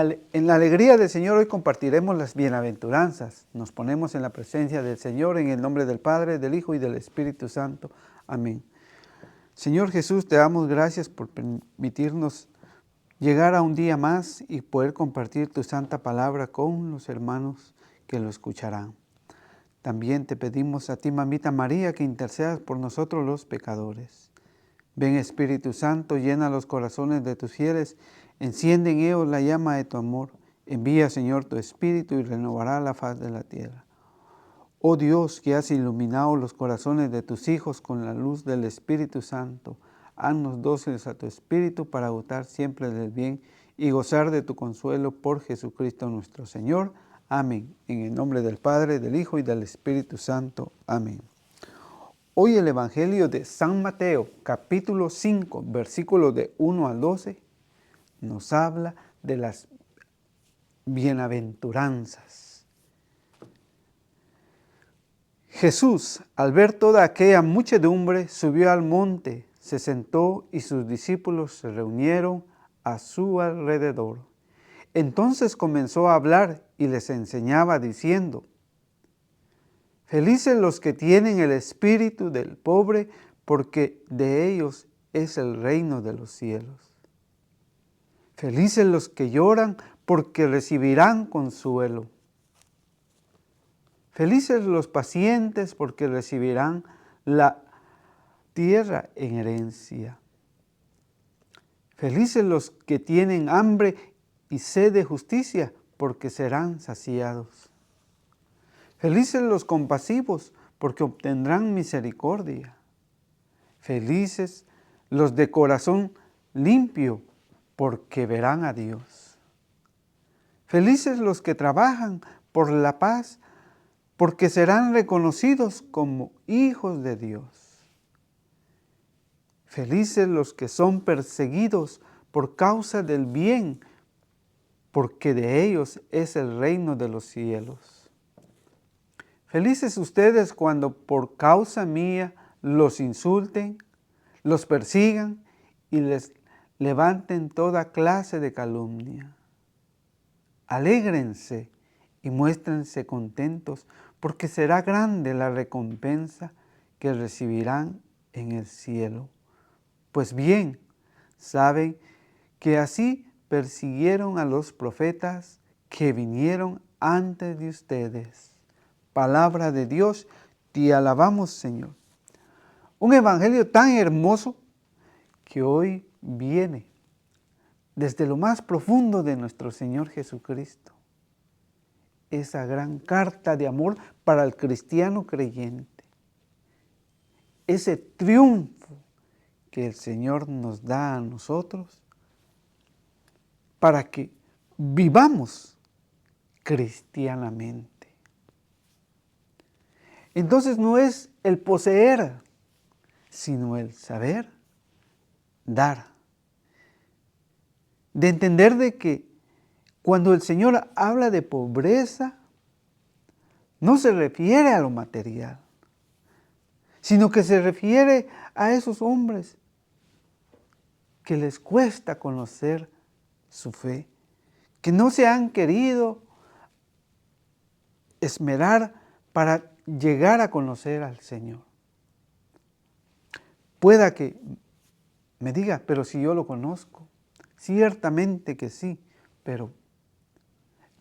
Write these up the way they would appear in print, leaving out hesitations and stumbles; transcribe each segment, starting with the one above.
En la alegría del Señor hoy compartiremos las bienaventuranzas. Nos ponemos en la presencia del Señor en el nombre del Padre, del Hijo y del Espíritu Santo. Amén. Señor Jesús, te damos gracias por permitirnos llegar a un día más y poder compartir tu santa palabra con los hermanos que lo escucharán. También te pedimos a ti, Mamita María, que intercedas por nosotros los pecadores. Ven Espíritu Santo, llena los corazones de tus fieles, enciende en ellos la llama de tu amor. Envía, Señor, tu Espíritu y renovará la faz de la tierra. Oh Dios, que has iluminado los corazones de tus hijos con la luz del Espíritu Santo, haznos dóciles a tu Espíritu para gustar siempre del bien y gozar de tu consuelo por Jesucristo nuestro Señor. Amén. En el nombre del Padre, del Hijo y del Espíritu Santo. Amén. Hoy el Evangelio de San Mateo, capítulo 5, versículos de 1 al 12, nos habla de las bienaventuranzas. Jesús, al ver toda aquella muchedumbre, subió al monte, se sentó y sus discípulos se reunieron a su alrededor. Entonces comenzó a hablar y les enseñaba diciendo: Felices los que tienen el espíritu del pobre, porque de ellos es el reino de los cielos. Felices los que lloran, porque recibirán consuelo. Felices los pacientes, porque recibirán la tierra en herencia. Felices los que tienen hambre y sed de justicia, porque serán saciados. Felices los compasivos, porque obtendrán misericordia. Felices los de corazón limpio, porque verán a Dios. Felices los que trabajan por la paz, porque serán reconocidos como hijos de Dios. Felices los que son perseguidos por causa del bien, porque de ellos es el reino de los cielos. Felices ustedes cuando por causa mía los insulten, los persigan y les levanten toda clase de calumnia. Alégrense y muéstrense contentos, porque será grande la recompensa que recibirán en el cielo. Pues bien, saben que así persiguieron a los profetas que vinieron antes de ustedes. Palabra de Dios, te alabamos, Señor. Un evangelio tan hermoso que hoy viene desde lo más profundo de nuestro Señor Jesucristo. Esa gran carta de amor para el cristiano creyente. Ese triunfo que el Señor nos da a nosotros para que vivamos cristianamente. Entonces no es el poseer, sino el saber dar. De entender de que cuando el Señor habla de pobreza, no se refiere a lo material, sino que se refiere a esos hombres que les cuesta conocer su fe, que no se han querido esmerar para llegar a conocer al Señor. Pueda que me diga, pero si yo lo conozco, ciertamente que sí, pero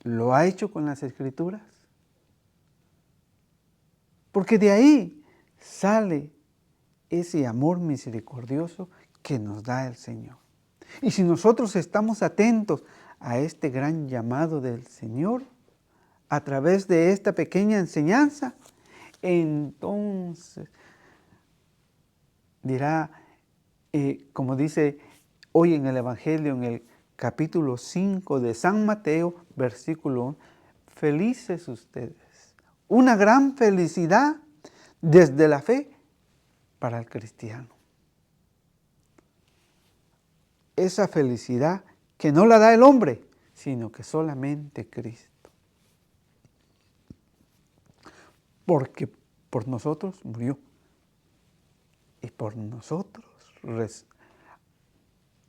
¿lo ha hecho con las Escrituras? Porque de ahí sale ese amor misericordioso que nos da el Señor. Y si nosotros estamos atentos a este gran llamado del Señor, a través de esta pequeña enseñanza, entonces dirá, como dice hoy en el Evangelio, en el capítulo 5 de San Mateo, versículo 1, felices ustedes. Una gran felicidad desde la fe para el cristiano. Esa felicidad que no la da el hombre, sino que solamente Cristo. Porque por nosotros murió y por nosotros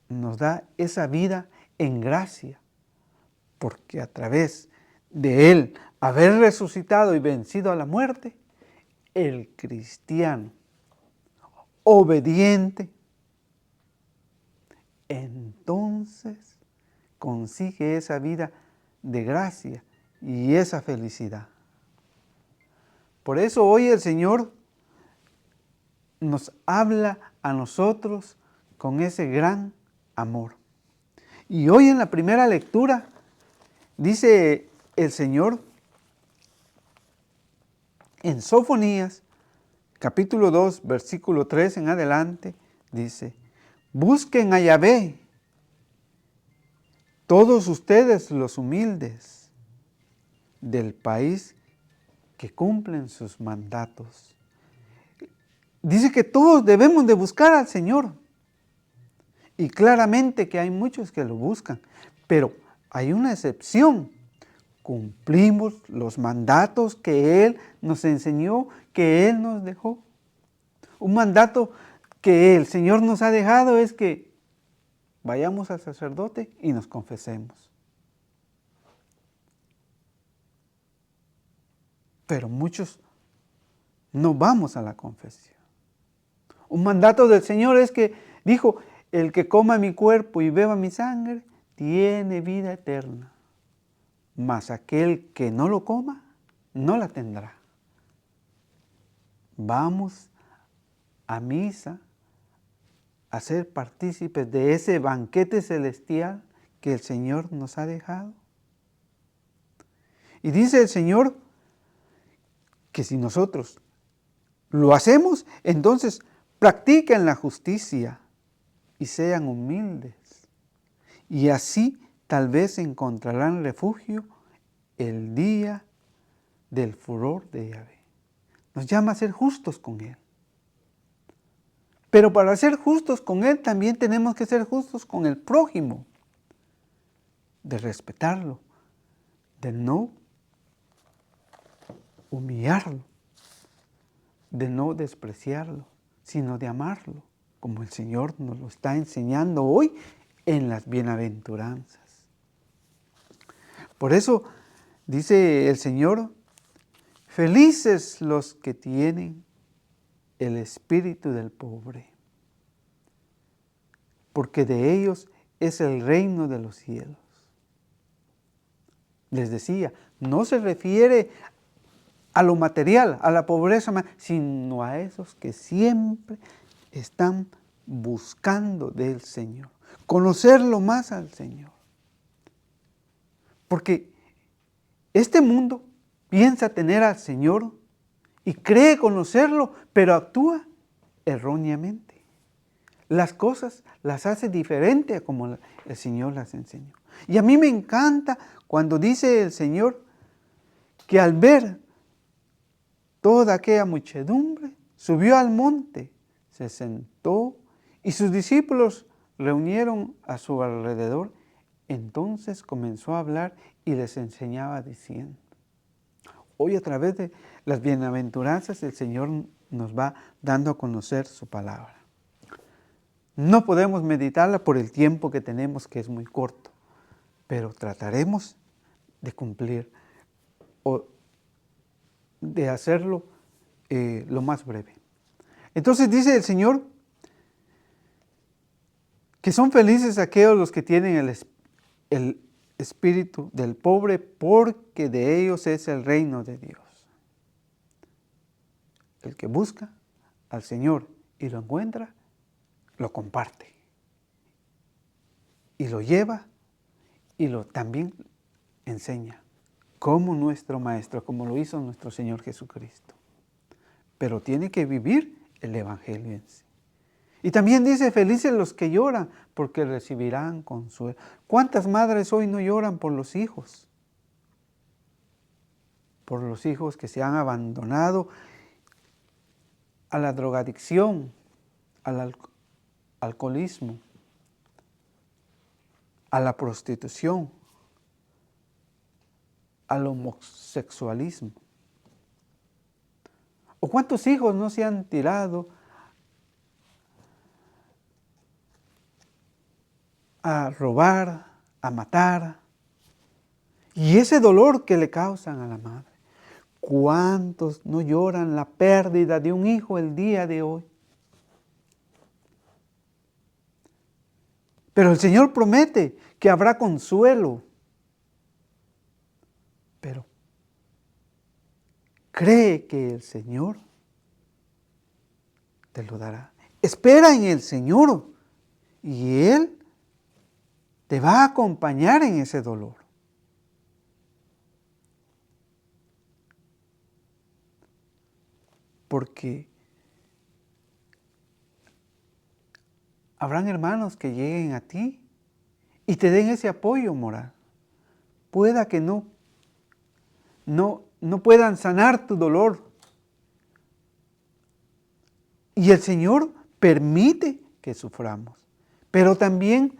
nos da esa vida en gracia porque a través de Él haber resucitado y vencido a la muerte, el cristiano obediente, entonces consigue esa vida de gracia y esa felicidad. Por eso hoy el Señor nos habla a nosotros con ese gran amor. Y hoy en la primera lectura dice el Señor en Sofonías, capítulo 2, versículo 3 en adelante, dice: busquen a Yahvé, todos ustedes los humildes del país que cumplen sus mandatos. Dice que todos debemos de buscar al Señor. Y claramente que hay muchos que lo buscan, pero hay una excepción. Cumplimos los mandatos que Él nos enseñó, que Él nos dejó. Un mandato que el Señor nos ha dejado es que vayamos al sacerdote y nos confesemos. Pero muchos no vamos a la confesión. Un mandato del Señor es que dijo: el que coma mi cuerpo y beba mi sangre tiene vida eterna, mas aquel que no lo coma no la tendrá. Vamos a misa a ser partícipes de ese banquete celestial que el Señor nos ha dejado. Y dice el Señor que si nosotros lo hacemos, entonces practiquen la justicia y sean humildes. Y así tal vez encontrarán refugio el día del furor de Yahvé. Nos llama a ser justos con Él. Pero para ser justos con Él también tenemos que ser justos con el prójimo. De respetarlo, de no humillarlo, de no despreciarlo, sino de amarlo, como el Señor nos lo está enseñando hoy en las bienaventuranzas. Por eso dice el Señor: felices los que tienen el espíritu del pobre, porque de ellos es el reino de los cielos. Les decía, no se refiere a lo material, a la pobreza, sino a esos que siempre están buscando del Señor, conocerlo más al Señor. Porque este mundo piensa tener al Señor y cree conocerlo, pero actúa erróneamente. Las cosas las hace diferente a como el Señor las enseñó. Y a mí me encanta cuando dice el Señor que al ver toda aquella muchedumbre, subió al monte, se sentó y sus discípulos reunieron a su alrededor. Entonces comenzó a hablar y les enseñaba diciendo. Hoy a través de las bienaventuranzas el Señor nos va dando a conocer su palabra. No podemos meditarla por el tiempo que tenemos, que es muy corto, pero trataremos de cumplir o de hacerlo lo más breve. Entonces dice el Señor que son felices aquellos los que tienen el espíritu del pobre, porque de ellos es el reino de Dios. El que busca al Señor y lo encuentra, lo comparte. Y lo lleva y lo también enseña, como nuestro Maestro, como lo hizo nuestro Señor Jesucristo. Pero tiene que vivir el Evangelio en sí. Y también dice, felices los que lloran, porque recibirán consuelo. ¿Cuántas madres hoy no lloran por los hijos? Por los hijos que se han abandonado a la drogadicción, al alcoholismo, a la prostitución, al homosexualismo. ¿O cuántos hijos no se han tirado a robar, a matar, Y ese dolor que le causan a la madre. ¿Cuántos no lloran la pérdida de un hijo el día de hoy? Pero el Señor promete que habrá consuelo. Pero cree que el Señor te lo dará. Espera en el Señor y Él te va a acompañar en ese dolor. Porque habrán hermanos que lleguen a ti y te den ese apoyo moral. Pueda que no puedan sanar tu dolor. Y el Señor permite que suframos. Pero también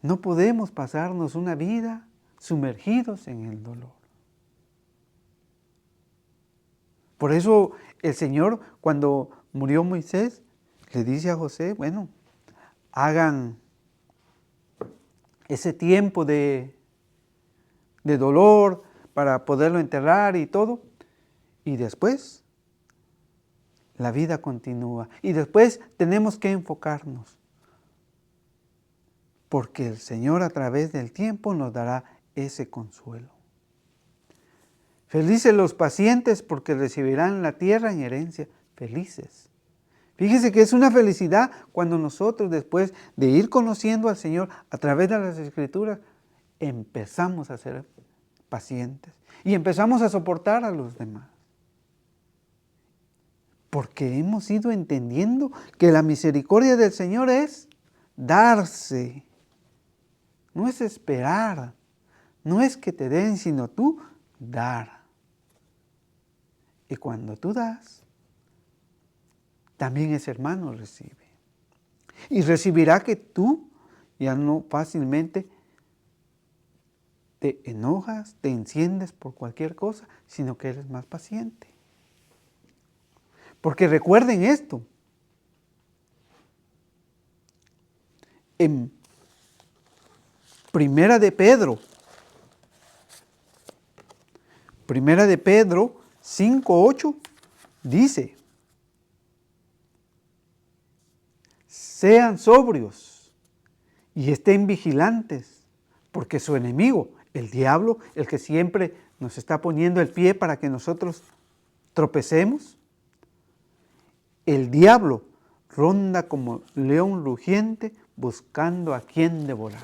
no podemos pasarnos una vida sumergidos en el dolor. Por eso el Señor, cuando murió Moisés, le dice a José, bueno, hagan ese tiempo de dolor para poderlo enterrar y todo. Y después la vida continúa. Y después tenemos que enfocarnos. Porque el Señor a través del tiempo nos dará ese consuelo. Felices los pacientes porque recibirán la tierra en herencia. Felices. Fíjese que es una felicidad cuando nosotros, después de ir conociendo al Señor a través de las Escrituras, empezamos a ser pacientes y empezamos a soportar a los demás. Porque hemos ido entendiendo que la misericordia del Señor es darse, no es esperar, no es que te den, sino tú dar. Y cuando tú das, también ese hermano recibe. Y recibirá que tú ya no fácilmente te enojas, te enciendes por cualquier cosa, sino que eres más paciente. Porque recuerden esto. En Primera de Pedro 5:8 dice: sean sobrios y estén vigilantes, porque su enemigo, el diablo, el que siempre nos está poniendo el pie para que nosotros tropecemos, el diablo ronda como león rugiente buscando a quien devorar,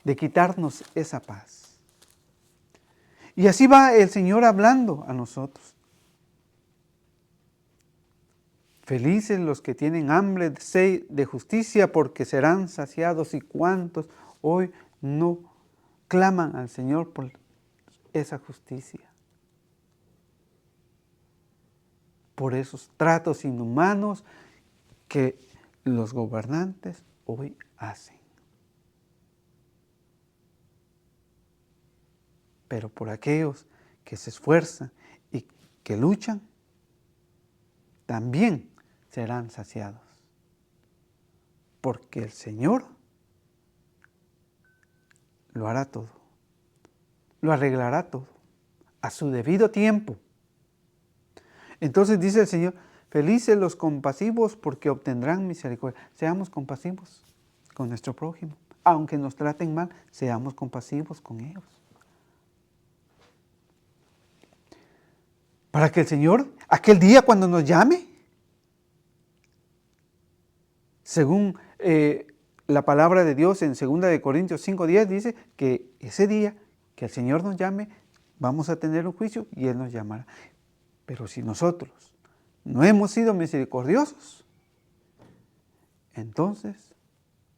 de quitarnos esa paz. Y así va el Señor hablando a nosotros. Felices los que tienen hambre de justicia, porque serán saciados. Y cuántos hoy no claman al Señor por esa justicia, por esos tratos inhumanos que los gobernantes hoy hacen. Pero por aquellos que se esfuerzan y que luchan, también serán saciados. Porque el Señor lo hará todo, lo arreglará todo, a su debido tiempo. Entonces dice el Señor, felices los compasivos porque obtendrán misericordia. Seamos compasivos con nuestro prójimo. Aunque nos traten mal, seamos compasivos con ellos. Para que el Señor, aquel día cuando nos llame, según la palabra de Dios en 2 Corintios 5:10 dice que ese día que el Señor nos llame, vamos a tener un juicio y Él nos llamará. Pero si nosotros no hemos sido misericordiosos, entonces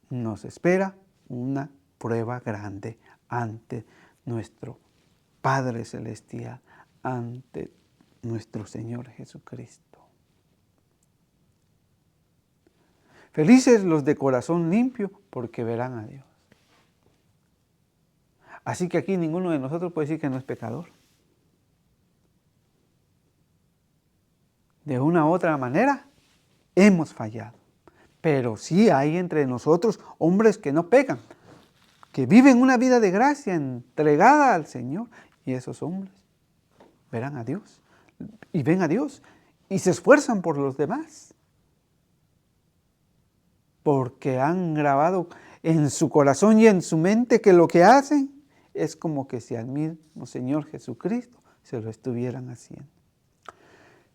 nos espera una prueba grande ante nuestro Padre Celestial, ante nuestro Señor Jesucristo. Felices los de corazón limpio, porque verán a Dios. Así que aquí ninguno de nosotros puede decir que no es pecador. De una u otra manera, hemos fallado. Pero sí hay entre nosotros hombres que no pecan, que viven una vida de gracia entregada al Señor, y esos hombres verán a Dios y ven a Dios y se esfuerzan por los demás, porque han grabado en su corazón y en su mente que lo que hacen es como que si al mismo Señor Jesucristo se lo estuvieran haciendo.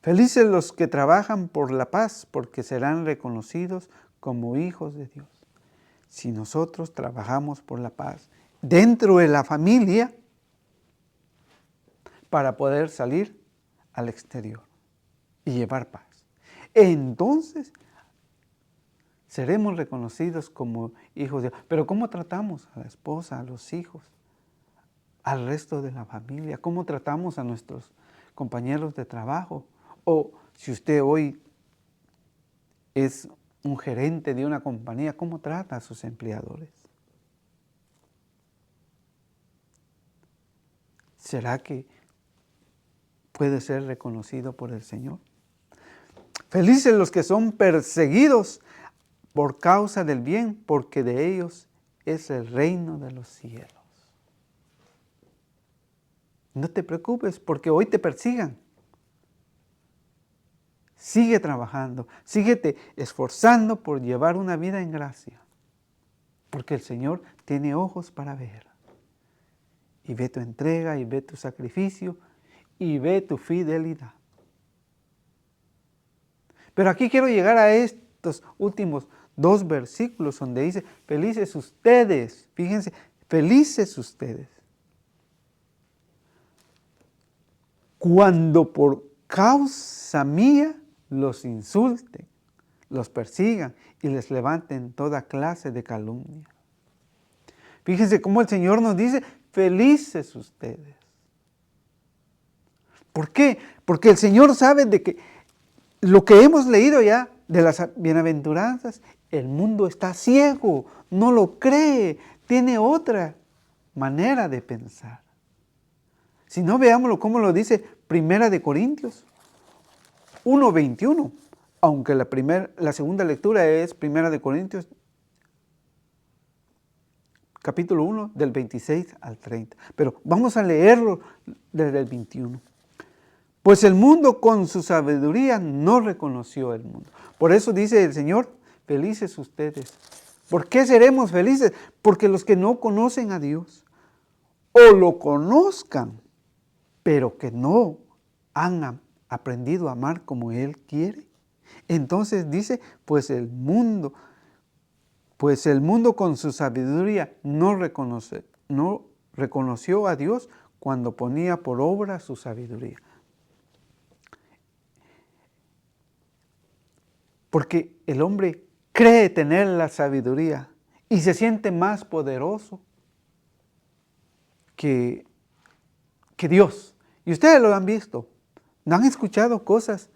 Felices los que trabajan por la paz, porque serán reconocidos como hijos de Dios. Si nosotros trabajamos por la paz dentro de la familia, para poder salir al exterior y llevar paz, entonces seremos reconocidos como hijos de Dios. Pero ¿cómo tratamos a la esposa, a los hijos, al resto de la familia? ¿Cómo tratamos a nuestros compañeros de trabajo? O si usted hoy es un gerente de una compañía, ¿cómo trata a sus empleadores? ¿Será que puede ser reconocido por el Señor? Felices los que son perseguidos por causa del bien, porque de ellos es el reino de los cielos. No te preocupes porque hoy te persigan. Sigue trabajando, síguete esforzando por llevar una vida en gracia, porque el Señor tiene ojos para ver. Y ve tu entrega, y ve tu sacrificio, y ve tu fidelidad. Pero aquí quiero llegar a estos últimos 2 versículos donde dice, felices ustedes, fíjense, felices ustedes, cuando por causa mía los insulten, los persigan y les levanten toda clase de calumnia. Fíjense cómo el Señor nos dice, felices ustedes. ¿Por qué? Porque el Señor sabe de que lo que hemos leído ya de las bienaventuranzas, el mundo está ciego, no lo cree, tiene otra manera de pensar. Si no, veámoslo como lo dice 1 Corintios 1:21, aunque la segunda lectura es 1 Corintios capítulo 1 del 26 al 30. Pero vamos a leerlo desde el 21. Pues el mundo con su sabiduría no reconoció el mundo. Por eso dice el Señor, felices ustedes. ¿Por qué seremos felices? Porque los que no conocen a Dios, o lo conozcan, pero que no han aprendido a amar como Él quiere. Entonces dice, pues el mundo con su sabiduría no reconoció a Dios cuando ponía por obra su sabiduría. Porque el hombre cree tener la sabiduría y se siente más poderoso que Dios. Y ustedes lo han visto. ¿No han escuchado cosas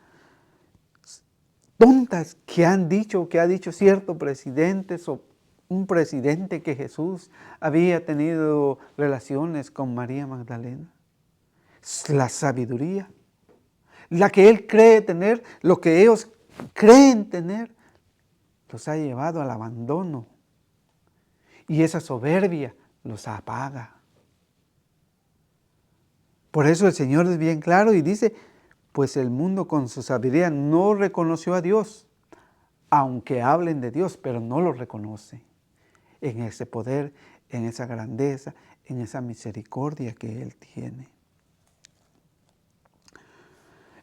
tontas que ha dicho cierto presidente, o un presidente que Jesús había tenido relaciones con María Magdalena? La sabiduría, la que él cree tener, lo que ellos creen tener, los ha llevado al abandono. Y esa soberbia los apaga. Por eso el Señor es bien claro y dice, pues el mundo con su sabiduría no reconoció a Dios, aunque hablen de Dios, pero no lo reconoce en ese poder, en esa grandeza, en esa misericordia que Él tiene.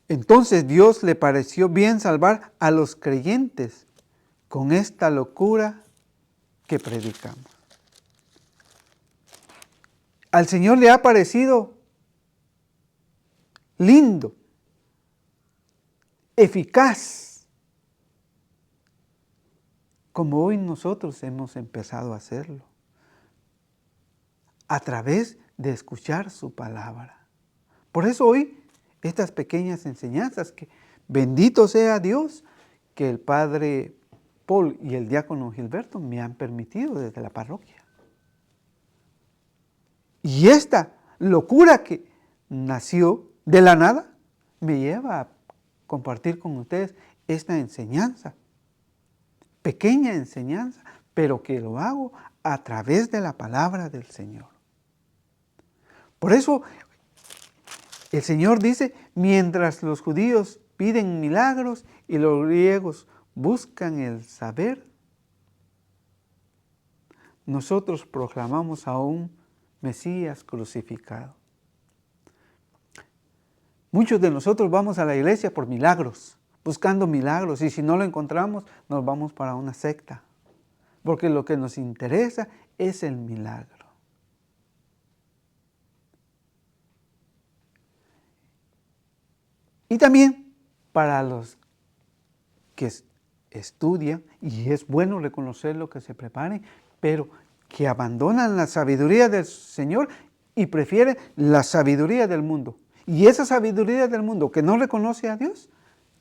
Entonces Dios le pareció bien salvar a los creyentes con esta locura que predicamos. Al Señor le ha parecido lindo, eficaz, como hoy nosotros hemos empezado a hacerlo, a través de escuchar su palabra. Por eso hoy estas pequeñas enseñanzas, que bendito sea Dios, que el Padre Paul y el diácono Gilberto me han permitido desde la parroquia. Y esta locura que nació de la nada me lleva a compartir con ustedes esta enseñanza, pequeña enseñanza, pero que lo hago a través de la palabra del Señor. Por eso el Señor dice, mientras los judíos piden milagros y los griegos buscan el saber, nosotros proclamamos a un Mesías crucificado. Muchos de nosotros vamos a la iglesia por milagros, buscando milagros, y si no lo encontramos, nos vamos para una secta, porque lo que nos interesa es el milagro. Y también para los que estudian, y es bueno reconocer lo que se preparen, pero que abandonan la sabiduría del Señor y prefieren la sabiduría del mundo. Y esa sabiduría del mundo que no reconoce a Dios,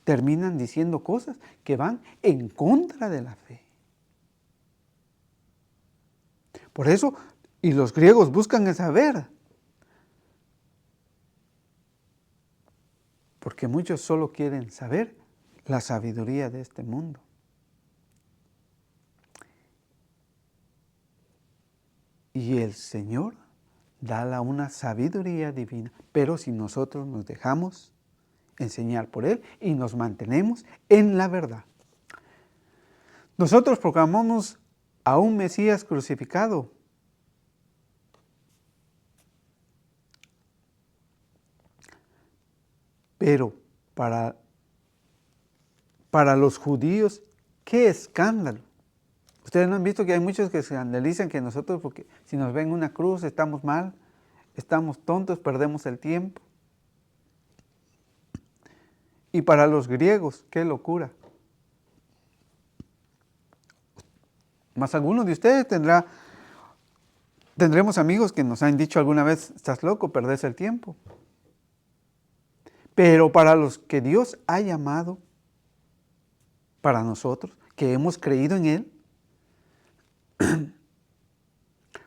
terminan diciendo cosas que van en contra de la fe. Por eso, y los griegos buscan el saber, porque muchos solo quieren saber la sabiduría de este mundo. Y el Señor da una sabiduría divina, pero si nosotros nos dejamos enseñar por Él y nos mantenemos en la verdad. Nosotros proclamamos a un Mesías crucificado. Pero para los judíos, ¡qué escándalo! Ustedes no han visto que hay muchos que se escandalizan que nosotros, porque si nos ven una cruz, estamos mal, estamos tontos, perdemos el tiempo. Y para los griegos, ¡qué locura! Más algunos de ustedes tendremos amigos que nos han dicho alguna vez, estás loco, perdés el tiempo. Pero para los que Dios ha llamado, para nosotros, que hemos creído en Él,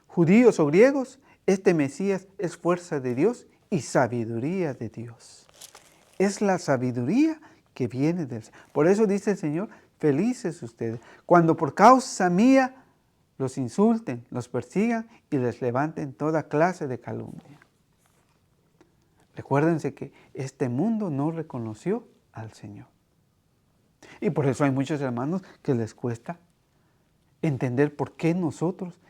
judíos o griegos, este Mesías es fuerza de Dios y sabiduría de Dios. Es la sabiduría que viene del Señor. Por eso dice el Señor, felices ustedes, cuando por causa mía los insulten, los persigan y les levanten toda clase de calumnia. Recuérdense que este mundo no reconoció al Señor. Y por eso hay muchos hermanos que les cuesta entender por qué nosotros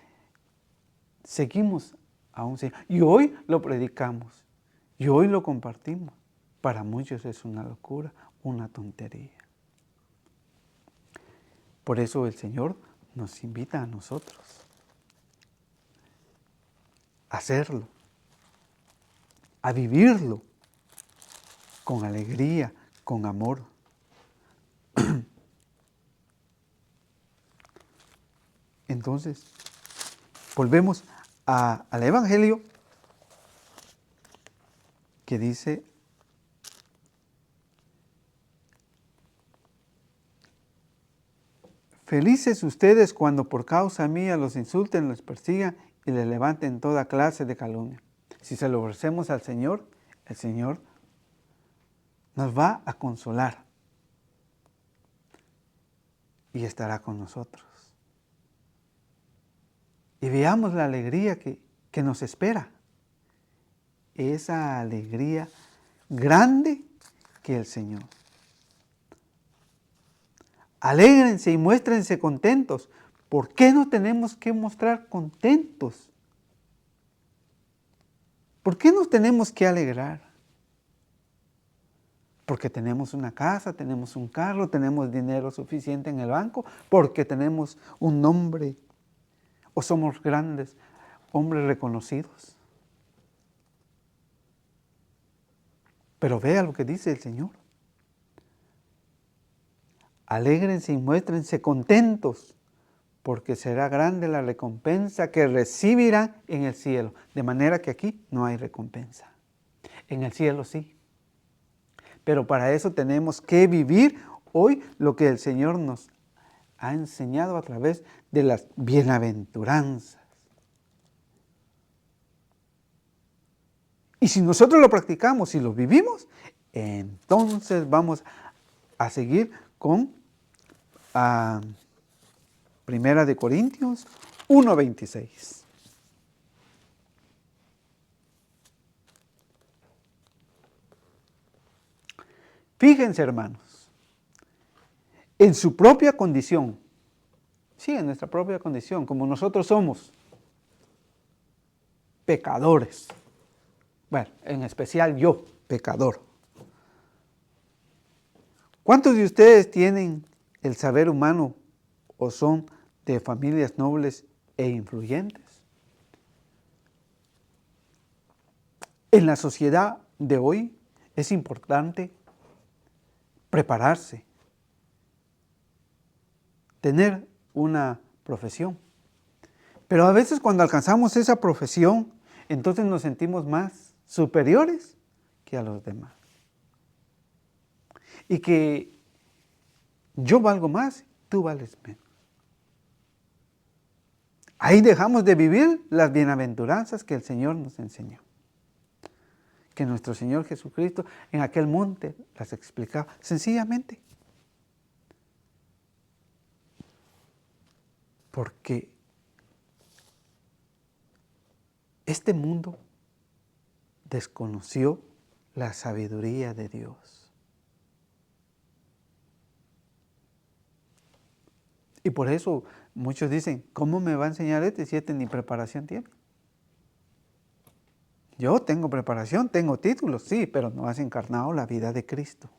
seguimos a un Señor. Y hoy lo predicamos, y hoy lo compartimos. Para muchos es una locura, una tontería. Por eso el Señor nos invita a nosotros a hacerlo, a vivirlo con alegría, con amor. Entonces, volvemos al Evangelio que dice, felices ustedes cuando por causa mía los insulten, los persigan y les levanten toda clase de calumnia. Si se lo ofrecemos al Señor, el Señor nos va a consolar y estará con nosotros. Y veamos la alegría que nos espera. Esa alegría grande que el Señor. Alégrense y muéstrense contentos. ¿Por qué no tenemos que mostrar contentos? ¿Por qué nos tenemos que alegrar? Porque tenemos una casa, tenemos un carro, tenemos dinero suficiente en el banco, porque tenemos un nombre o somos grandes hombres reconocidos. Pero vea lo que dice el Señor. Alégrense y muéstrense contentos, porque será grande la recompensa que recibirán en el cielo. De manera que aquí no hay recompensa. En el cielo sí. Pero para eso tenemos que vivir hoy lo que el Señor nos ha enseñado a través de las bienaventuranzas. Y si nosotros lo practicamos y lo vivimos, entonces vamos a seguir con Primera de Corintios 1:26. Fíjense, hermanos, en su propia condición, sí, en nuestra propia condición, como nosotros somos pecadores. Bueno, en especial yo, pecador. ¿Cuántos de ustedes tienen el saber humano o son de familias nobles e influyentes? En la sociedad de hoy es importante prepararse, tener una profesión. Pero a veces cuando alcanzamos esa profesión, entonces nos sentimos más superiores que a los demás. Y que yo valgo más, tú vales menos. Ahí dejamos de vivir las bienaventuranzas que el Señor nos enseñó. Que nuestro Señor Jesucristo en aquel monte las explicaba sencillamente. Porque este mundo desconoció la sabiduría de Dios. Y por eso muchos dicen, ¿cómo me va a enseñar si este ni preparación tiene? Yo tengo preparación, tengo títulos, sí, pero no has encarnado la vida de Cristo.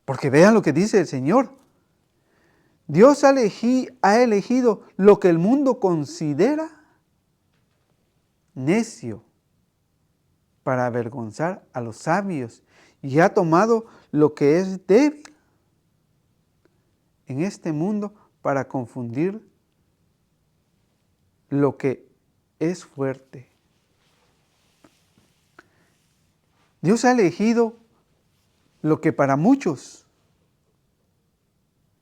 Porque vean lo que dice el Señor. Dios ha elegido lo que el mundo considera necio para avergonzar a los sabios y ha tomado lo que es débil en este mundo para confundir lo que es fuerte. Dios ha elegido lo que para muchos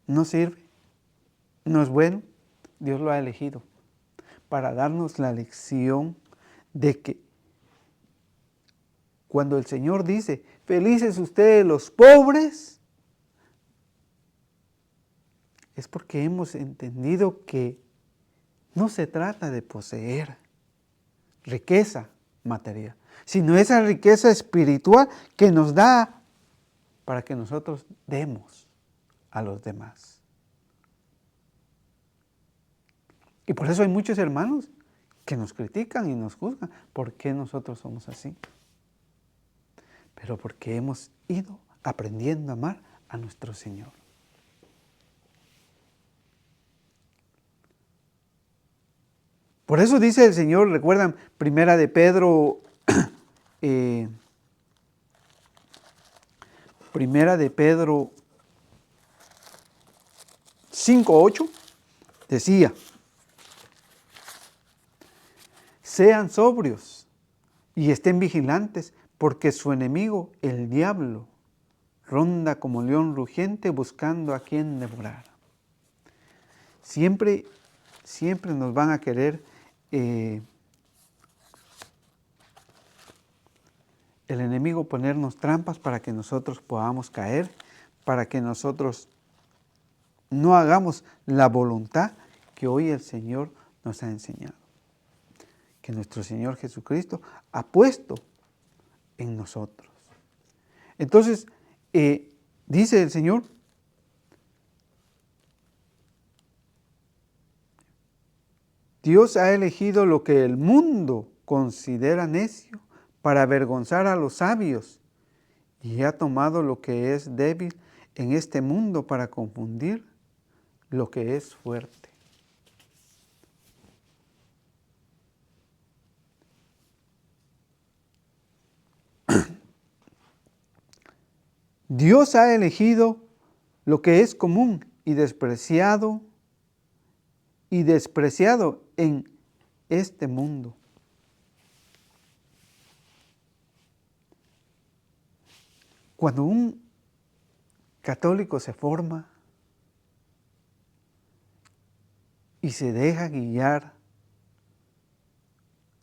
no sirve, no es bueno. Dios lo ha elegido para darnos la lección de que cuando el Señor dice, felices ustedes los pobres, es porque hemos entendido que no se trata de poseer riqueza material, sino esa riqueza espiritual que nos da para que nosotros demos a los demás. Y por eso hay muchos hermanos que nos critican y nos juzgan. ¿Por qué nosotros somos así? Pero porque hemos ido aprendiendo a amar a nuestro Señor. Por eso dice el Señor, recuerdan, Primera de Pedro, Primera de Pedro 5:8, decía, sean sobrios y estén vigilantes, porque su enemigo, el diablo, ronda como león rugiente buscando a quien devorar. Siempre nos van a querer el enemigo ponernos trampas para que nosotros podamos caer, para que nosotros no hagamos la voluntad que hoy el Señor nos ha enseñado, que nuestro Señor Jesucristo ha puesto en nosotros. Entonces, dice el Señor, Dios ha elegido lo que el mundo considera necio para avergonzar a los sabios y ha tomado lo que es débil en este mundo para confundir lo que es fuerte. Dios ha elegido lo que es común y despreciado en este mundo. Cuando un católico se forma y se deja guiar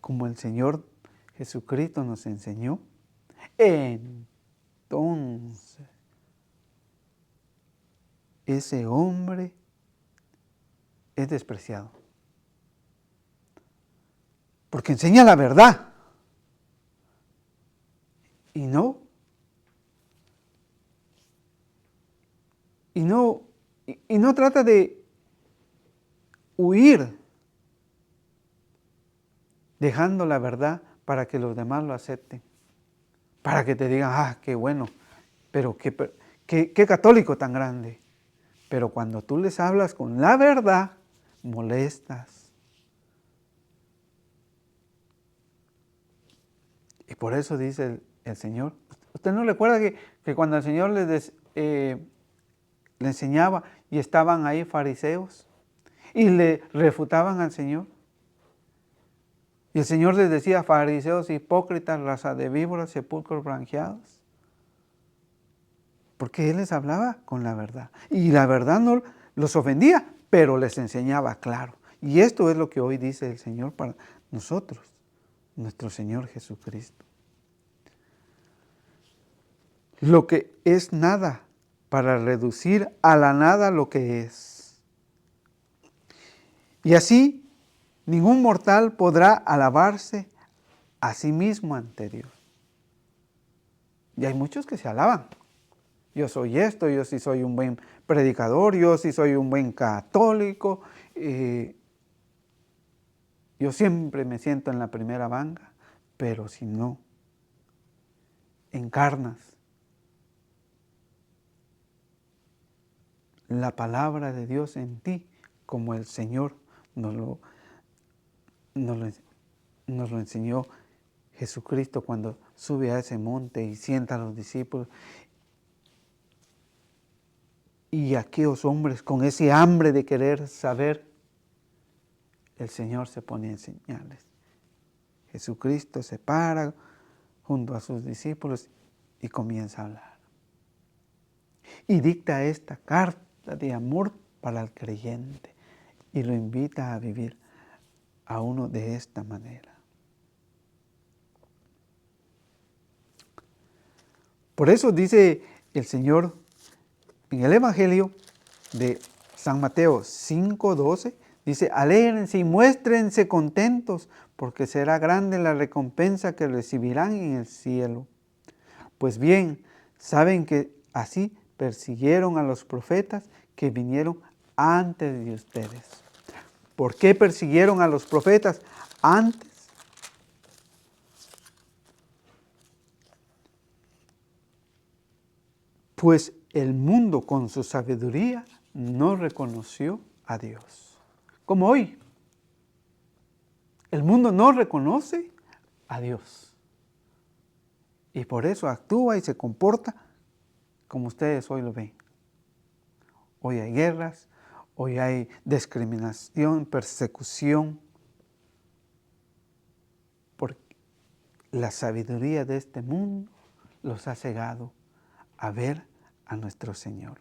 como el Señor Jesucristo nos enseñó, entonces es despreciado. Porque enseña la verdad. Y no trata de huir dejando la verdad para que los demás lo acepten. Para que te digan, qué bueno, pero qué católico tan grande. Pero cuando tú les hablas con la verdad, molestas. Y por eso dice el Señor. ¿Usted no recuerda que cuando el Señor le enseñaba y estaban ahí fariseos y le refutaban al Señor? Y el Señor les decía, fariseos hipócritas, raza de víboras, sepulcros branqueados. Porque Él les hablaba con la verdad. Y la verdad no los ofendía, pero les enseñaba claro. Y esto es lo que hoy dice el Señor para nosotros, nuestro Señor Jesucristo. Lo que es nada para reducir a la nada lo que es. Y así ningún mortal podrá alabarse a sí mismo ante Dios. Y hay muchos que se alaban. Yo soy esto, yo sí soy un buen predicador, yo sí soy un buen católico. Yo siempre me siento en la primera banca, pero si no encarnas la palabra de Dios en ti, como el Señor nos lo enseñó Jesucristo cuando sube a ese monte y sienta a los discípulos. Y aquellos hombres con ese hambre de querer saber, el Señor se pone a enseñarles. Jesucristo se para junto a sus discípulos y comienza a hablar. Y dicta esta carta de amor para el creyente y lo invita a vivir a uno de esta manera. Por eso dice el Señor en el Evangelio de San Mateo 5:12, dice, alégrense y muéstrense contentos, porque será grande la recompensa que recibirán en el cielo. Pues bien, saben que así persiguieron a los profetas que vinieron antes de ustedes. ¿Por qué persiguieron a los profetas antes? Pues el mundo con su sabiduría no reconoció a Dios. Como hoy, el mundo no reconoce a Dios. Y por eso actúa y se comporta como ustedes hoy lo ven. Hoy hay guerras, hoy hay discriminación, persecución, porque la sabiduría de este mundo los ha cegado a ver a nuestro Señor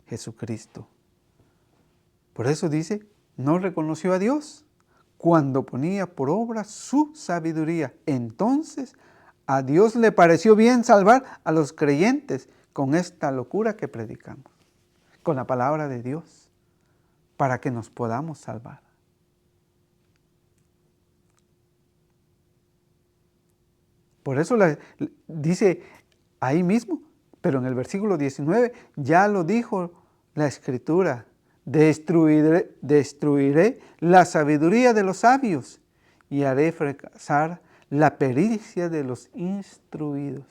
Jesucristo. Por eso dice, no reconoció a Dios cuando ponía por obra su sabiduría. Entonces a Dios le pareció bien salvar a los creyentes con esta locura que predicamos, con la palabra de Dios, para que nos podamos salvar. Por eso dice ahí mismo, pero en el versículo 19, ya lo dijo la Escritura, destruiré la sabiduría de los sabios y haré fracasar la pericia de los instruidos.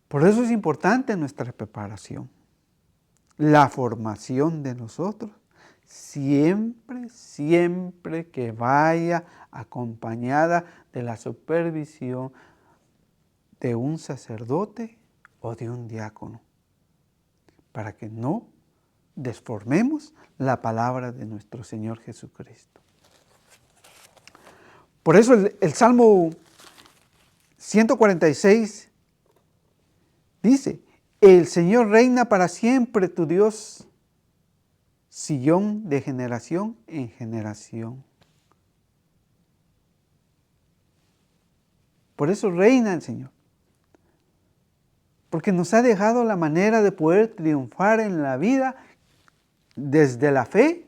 Por eso es importante nuestra preparación, la formación de nosotros, siempre que vaya acompañada de la supervisión de un sacerdote o de un diácono, para que no desformemos la palabra de nuestro Señor Jesucristo. Por eso el Salmo 146 dice, el Señor reina para siempre, tu Dios, Sión de generación en generación. Por eso reina el Señor. porque nos ha dejado la manera de poder triunfar en la vida desde la fe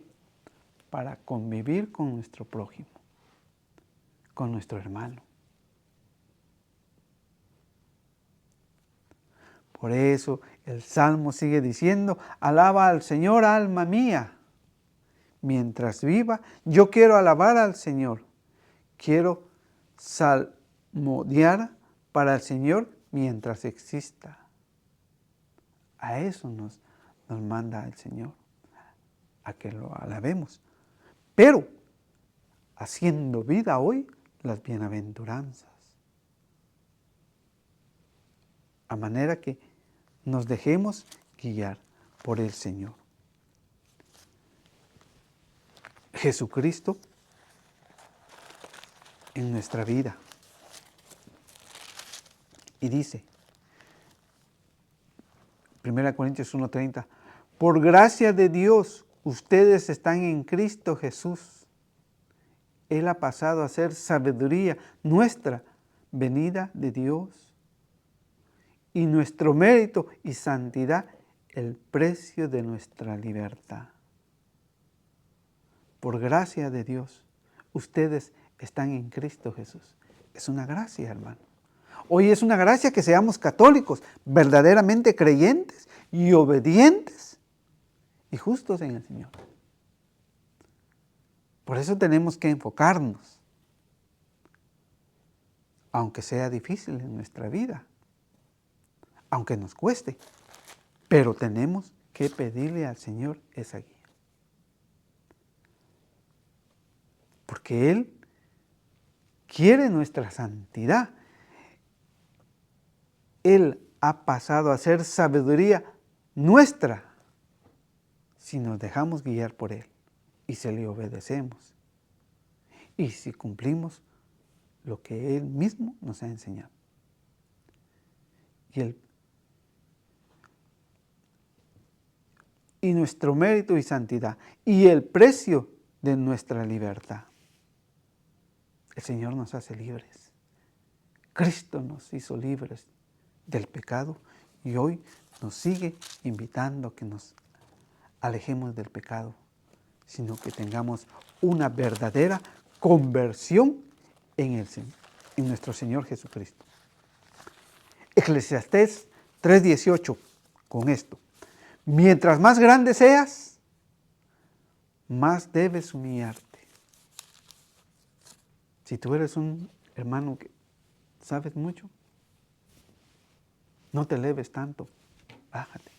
para convivir con nuestro prójimo, con nuestro hermano. Por eso el Salmo sigue diciendo, alaba al Señor, alma mía. Mientras viva, yo quiero alabar al Señor. Quiero salmodiar para el Señor mientras exista. A eso nos manda el Señor, a que lo alabemos. Pero haciendo vida hoy las bienaventuranzas. A manera que nos dejemos guiar por el Señor. Jesucristo en nuestra vida. Y dice, 1 Corintios 1:30, por gracia de Dios, ustedes están en Cristo Jesús. Él ha pasado a ser sabiduría nuestra, venida de Dios. Y nuestro mérito y santidad, el precio de nuestra libertad. Por gracia de Dios, ustedes están en Cristo Jesús. Es una gracia, hermano. Hoy es una gracia que seamos católicos, verdaderamente creyentes y obedientes y justos en el Señor. Por eso tenemos que enfocarnos, aunque sea difícil en nuestra vida, aunque nos cueste, pero tenemos que pedirle al Señor esa guía. Porque Él quiere nuestra santidad. Él ha pasado a ser sabiduría nuestra si nos dejamos guiar por Él y se le obedecemos. Y si cumplimos lo que Él mismo nos ha enseñado. Y nuestro mérito y santidad y el precio de nuestra libertad. El Señor nos hace libres. Cristo nos hizo libres del pecado y hoy nos sigue invitando a que nos alejemos del pecado, sino que tengamos una verdadera conversión en nuestro Señor Jesucristo. Eclesiastés 3:18, con esto. Mientras más grande seas, más debes humillarte. Si tú eres un hermano que sabes mucho, no te eleves tanto, bájate.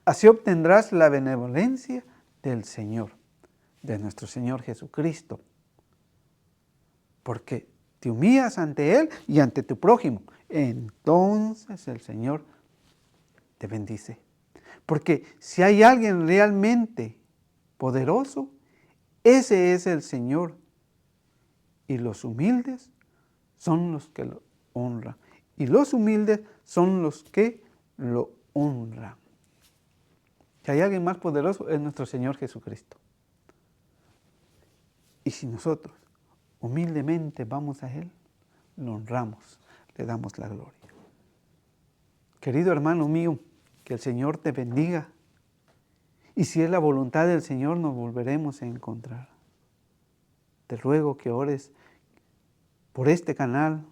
Así obtendrás la benevolencia del Señor, de nuestro Señor Jesucristo, porque te humillas ante Él y ante tu prójimo. Entonces el Señor te bendice. Porque si hay alguien realmente poderoso, ese es el Señor. Y los humildes son los que lo honran. Y los humildes son los que lo honran. Si hay alguien más poderoso, es nuestro Señor Jesucristo. Y si nosotros humildemente vamos a Él, lo honramos, le damos la gloria. Querido hermano mío, que el Señor te bendiga. Y si es la voluntad del Señor, nos volveremos a encontrar. Te ruego que ores por este canal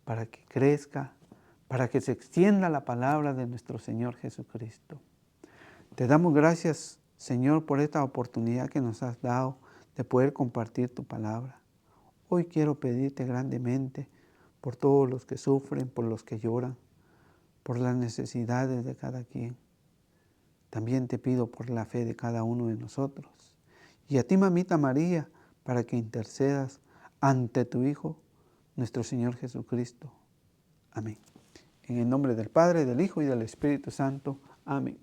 para que crezca, para que se extienda la palabra de nuestro Señor Jesucristo. Te damos gracias, Señor, por esta oportunidad que nos has dado de poder compartir tu palabra. Hoy quiero pedirte grandemente por todos los que sufren, por los que lloran, por las necesidades de cada quien. También te pido por la fe de cada uno de nosotros. Y a ti, Mamita María, para que intercedas ante tu Hijo, nuestro Señor Jesucristo. Amén. En el nombre del Padre, del Hijo y del Espíritu Santo. Amén.